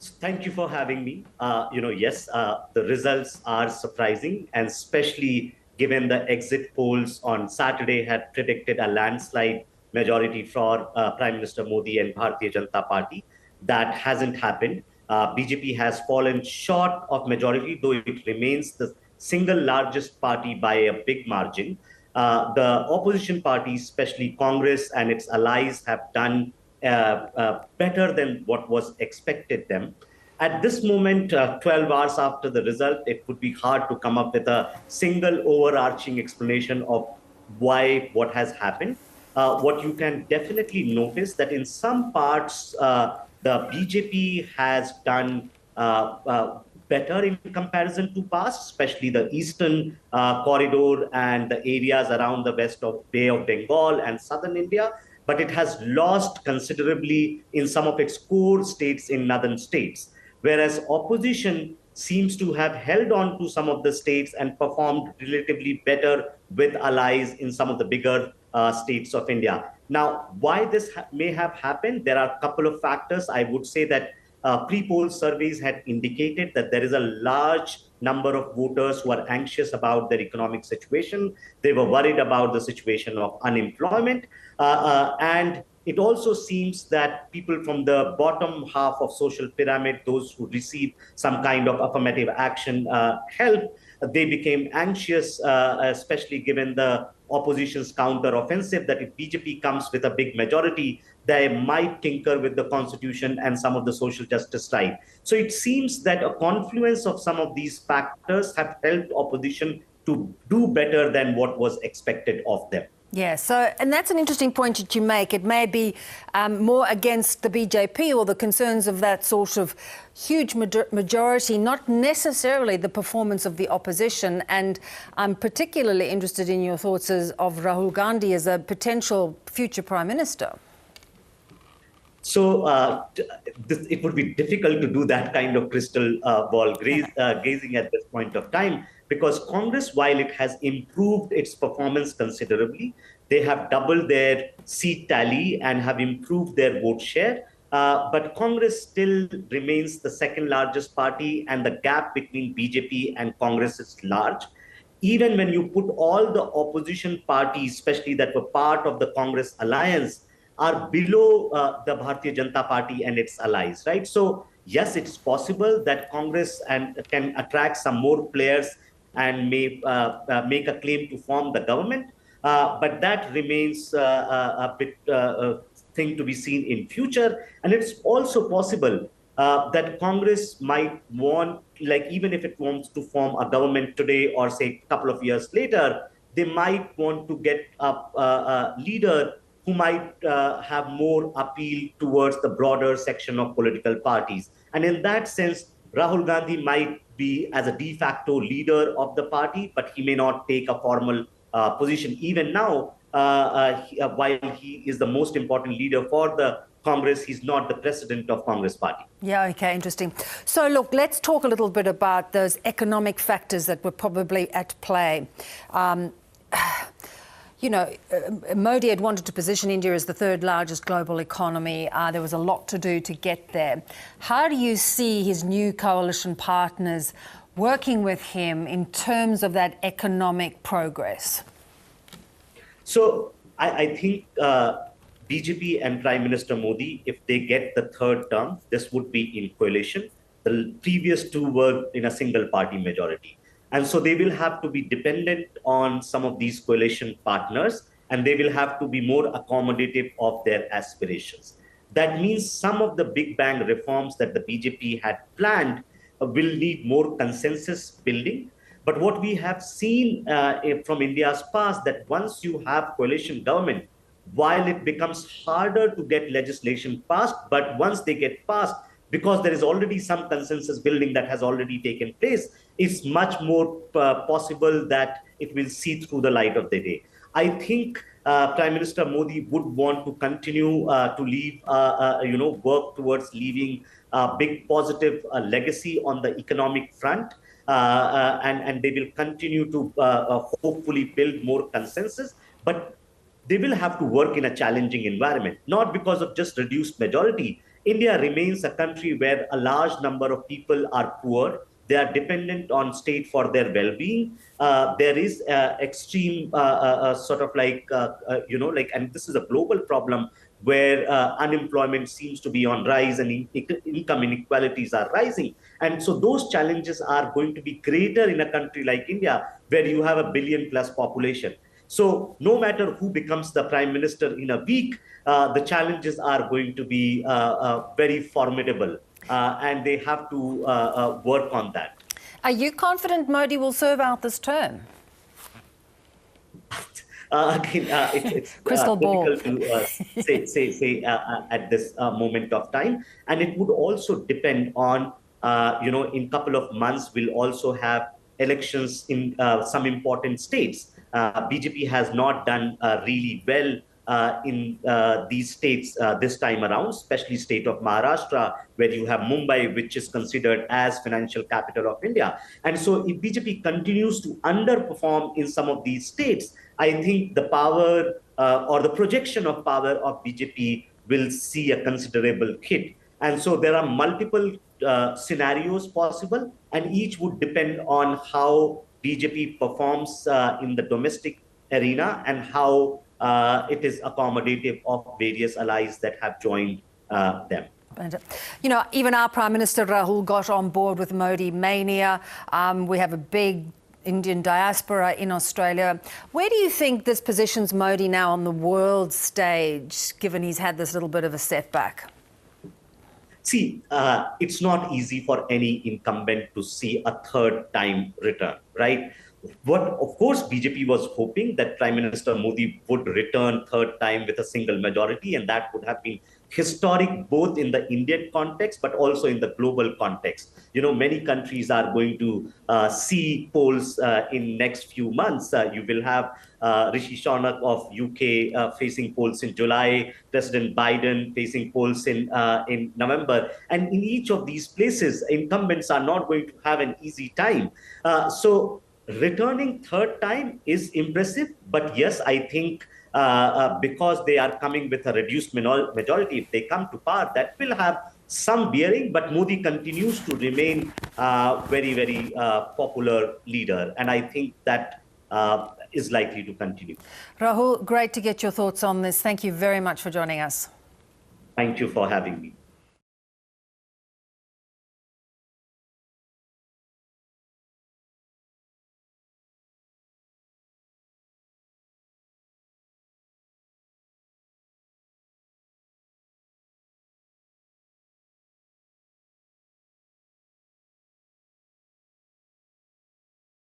Thank you for having me. Yes, the results are surprising, and especially given the exit polls on Saturday had predicted a landslide majority for Prime Minister Modi and Bharatiya Janata Party. That hasn't happened. BJP has fallen short of majority, though it remains the single largest party by a big margin. The opposition parties, especially Congress and its allies, have done better than what was expected them. At this moment, 12 hours after the result, it would be hard to come up with a single overarching explanation of why what has happened. What you can definitely notice that in some parts, the BJP has done better in comparison to past, especially the eastern corridor and the areas around the west of Bay of Bengal and southern India. But it has lost considerably in some of its core states in northern states, whereas opposition seems to have held on to some of the states and performed relatively better with allies in some of the bigger states of India. Now, why this may have happened, there are a couple of factors. I would say that pre-poll surveys had indicated that there is a large number of voters who are anxious about their economic situation. They were worried about the situation of unemployment. And it also seems that people from the bottom half of social pyramid, those who receive some kind of affirmative action help, they became anxious, especially given the opposition's counter-offensive, that if BJP comes with a big majority, they might tinker with the constitution and some of the social justice right. So it seems that a confluence of some of these factors have helped opposition to do better than what was expected of them. Yeah, so, and that's an interesting point that you make. It may be more against the BJP or the concerns of that sort of huge majority, not necessarily the performance of the opposition. And I'm particularly interested in your thoughts of Rahul Gandhi as a potential future Prime Minister. So it would be difficult to do that kind of crystal ball gazing at this point of time, because Congress, while it has improved its performance considerably, they have doubled their seat tally and have improved their vote share. But Congress still remains the second largest party, and the gap between BJP and Congress is large. Even when you put all the opposition parties, especially that were part of the Congress alliance, are below the Bharatiya Janata Party and its allies, right? So yes, it's possible that Congress can attract some more players and may make a claim to form the government, but that remains a bit thing to be seen in future. And it's also possible that Congress might want, like even if it wants to form a government today or say a couple of years later, they might want to get a leader who might have more appeal towards the broader section of political parties. And in that sense, Rahul Gandhi might be as a de facto leader of the party, but he may not take a formal position. Even now, while he is the most important leader for the Congress, he's not the president of Congress party. Yeah, okay, interesting. So look, let's talk a little bit about those economic factors that were probably at play. You know, Modi had wanted to position India as the third largest global economy. There was a lot to do to get there. How do you see his new coalition partners working with him in terms of that economic progress? So I think BJP and Prime Minister Modi, if they get the third term, this would be in coalition. The previous two were in a single party majority. And so they will have to be dependent on some of these coalition partners, and they will have to be more accommodative of their aspirations. That means some of the big bang reforms that the BJP had planned will need more consensus building. But what we have seen from India's past, that once you have coalition government, while it becomes harder to get legislation passed, but once they get passed, because there is already some consensus building that has already taken place, it's much more possible that it will see through the light of the day. I think Prime Minister Modi would want to continue to leave, work towards leaving a big positive legacy on the economic front. And they will continue to hopefully build more consensus. But they will have to work in a challenging environment, not because of just reduced majority. India remains a country where a large number of people are poor. They are dependent on state for their well-being. There is extreme sort of and this is a global problem where unemployment seems to be on rise and income inequalities are rising. And so those challenges are going to be greater in a country like India, where you have a billion-plus population. So no matter who becomes the prime minister in a week, the challenges are going to be very formidable, and they have to work on that. Are you confident Modi will serve out this term? It's Crystal ball. difficult to say at this moment of time, and it would also depend on in a couple of months we'll also have elections in some important states. BJP has not done really well in these states this time around, especially state of Maharashtra, where you have Mumbai, which is considered as financial capital of India. And so if BJP continues to underperform in some of these states, I think the power or the projection of power of BJP will see a considerable hit. And so there are multiple scenarios possible, and each would depend on how BJP performs in the domestic arena and how it is accommodative of various allies that have joined them. You know, even our Prime Minister Rahul got on board with Modi mania. We have a big Indian diaspora in Australia. Where do you think this positions Modi now on the world stage, given he's had this little bit of a setback? See, it's not easy for any incumbent to see a third time return, right? What, of course, BJP was hoping that Prime Minister Modi would return third time with a single majority, and that would have been historic both in the Indian context but also in the global context. You know, many countries are going to see polls in next few months. You will have Rishi Sunak of UK facing polls in July, President Biden facing polls in November. And in each of these places, incumbents are not going to have an easy time. So returning third time is impressive, but yes, I think because they are coming with a reduced majority, if they come to power, that will have some bearing, but Modi continues to remain very, very popular leader, and I think that is likely to continue. Rahul, great to get your thoughts on this. Thank you very much for joining us. Thank you for having me.